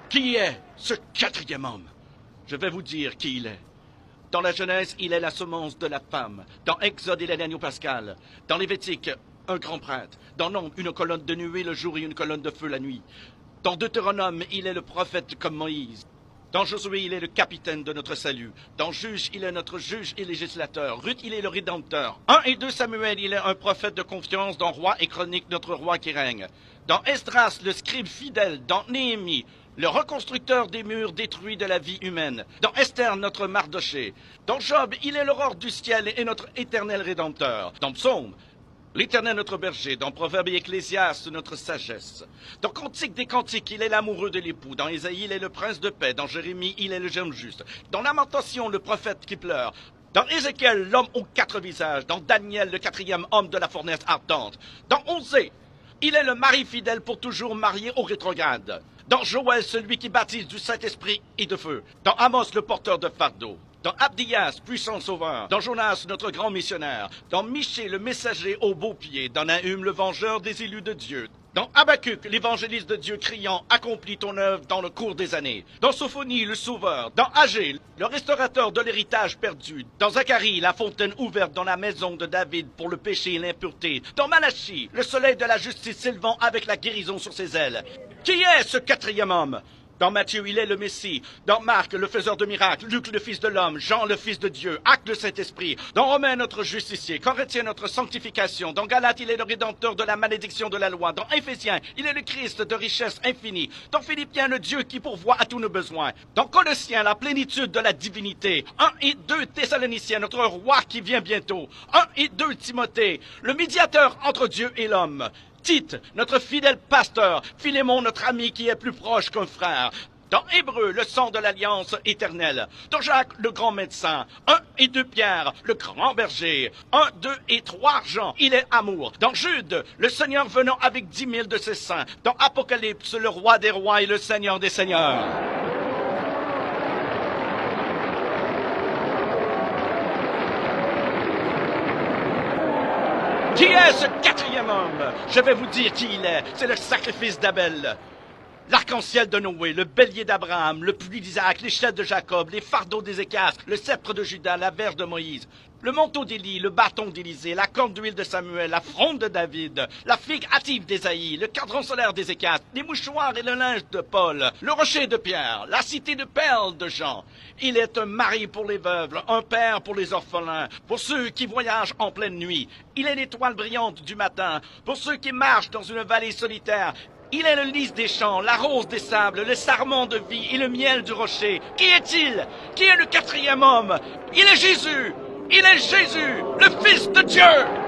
Qui est ce quatrième homme? Je vais vous dire qui il est. Dans la Genèse, il est la semence de la femme. Dans Exode, il est l'agneau pascal. Dans Lévitique, un grand prêtre. Dans Nombre, une colonne de nuée le jour et une colonne de feu la nuit. Dans Deutéronome, il est le prophète comme Moïse. Dans Josué, il est le capitaine de notre salut. Dans Juge, il est notre juge et législateur. Ruth, il est le rédempteur. 1 et 2 Samuel, il est un prophète de confiance. Dans Roi et Chronique, notre roi qui règne. Dans Esdras, le scribe fidèle. Dans Néhémie, le reconstructeur des murs détruits de la vie humaine. Dans Esther, notre Mardoché. Dans Job, il est l'aurore du ciel et notre éternel rédempteur. Dans Psaume, l'Éternel notre berger. Dans Proverbe et Ecclésiaste, notre sagesse. Dans Cantique des Cantiques, il est l'amoureux de l'époux. Dans Ésaïe, il est le prince de paix. Dans Jérémie, il est le germe juste. Dans Lamentation, le prophète qui pleure. Dans Ézéchiel, l'homme aux 4 visages. Dans Daniel, le 4e homme de la fournaise ardente. Dans Osée, il est le mari fidèle pour toujours marié au rétrograde. Dans Joël, celui qui baptise du Saint-Esprit et de feu. Dans Amos, le porteur de fardeau. Dans Abdias, puissant sauveur. Dans Jonas, notre grand missionnaire. Dans Michée, le messager au beau pied. Dans Nahum, le vengeur des élus de Dieu. Dans Habacuc, l'évangéliste de Dieu criant « Accomplis ton œuvre dans le cours des années ». Dans Sophonie, le sauveur. Dans Agé, le restaurateur de l'héritage perdu. Dans Zacharie, la fontaine ouverte dans la maison de David pour le péché et l'impureté. Dans Malachie, le soleil de la justice s'élevant avec la guérison sur ses ailes. Qui est ce quatrième homme? Dans Matthieu, il est le Messie. Dans Marc, le faiseur de miracles. Luc, le Fils de l'homme. Jean, le Fils de Dieu. Acte, le Saint-Esprit. Dans Romains, notre justicier. Corinthiens, notre sanctification. Dans Galates, il est le rédempteur de la malédiction de la loi. Dans Éphésiens, il est le Christ de richesse infinie. Dans Philippiens, le Dieu qui pourvoit à tous nos besoins. Dans Colossiens, la plénitude de la divinité. 1 et 2 Thessaloniciens, notre roi qui vient bientôt. 1 et 2 Timothée, le médiateur entre Dieu et l'homme. Tite, notre fidèle pasteur. Philémon, notre ami qui est plus proche qu'un frère. Dans Hébreu, le sang de l'alliance éternelle. Dans Jacques, le grand médecin. 1 et 2 Pierre, le grand berger. 1, 2 et 3 Jean, il est amour. Dans Jude, le Seigneur venant avec 10 000 de ses saints. Dans Apocalypse, le roi des rois et le Seigneur des seigneurs. Qui est ce quatrième homme? Je vais vous dire qui il est. C'est le sacrifice d'Abel. L'arc-en-ciel de Noé, le bélier d'Abraham, le pluie d'Isaac, l'échelle de Jacob, les fardeaux d'Ézéchias, le sceptre de Judas, la verge de Moïse, le manteau d'Élie, le bâton d'Élisée, la corne d'huile de Samuel, la fronde de David, la figue hâtive d'Ésaïe, le cadran solaire d'Ézéchias, les mouchoirs et le linge de Paul, le rocher de Pierre, la cité de perles de Jean. Il est un mari pour les veuves, un père pour les orphelins, pour ceux qui voyagent en pleine nuit. Il est l'étoile brillante du matin, pour ceux qui marchent dans une vallée solitaire. Il est le lys des champs, la rose des sables, le sarment de vie et le miel du rocher. Qui est-il? Qui est le quatrième homme? Il est Jésus! Il est Jésus, le Fils de Dieu!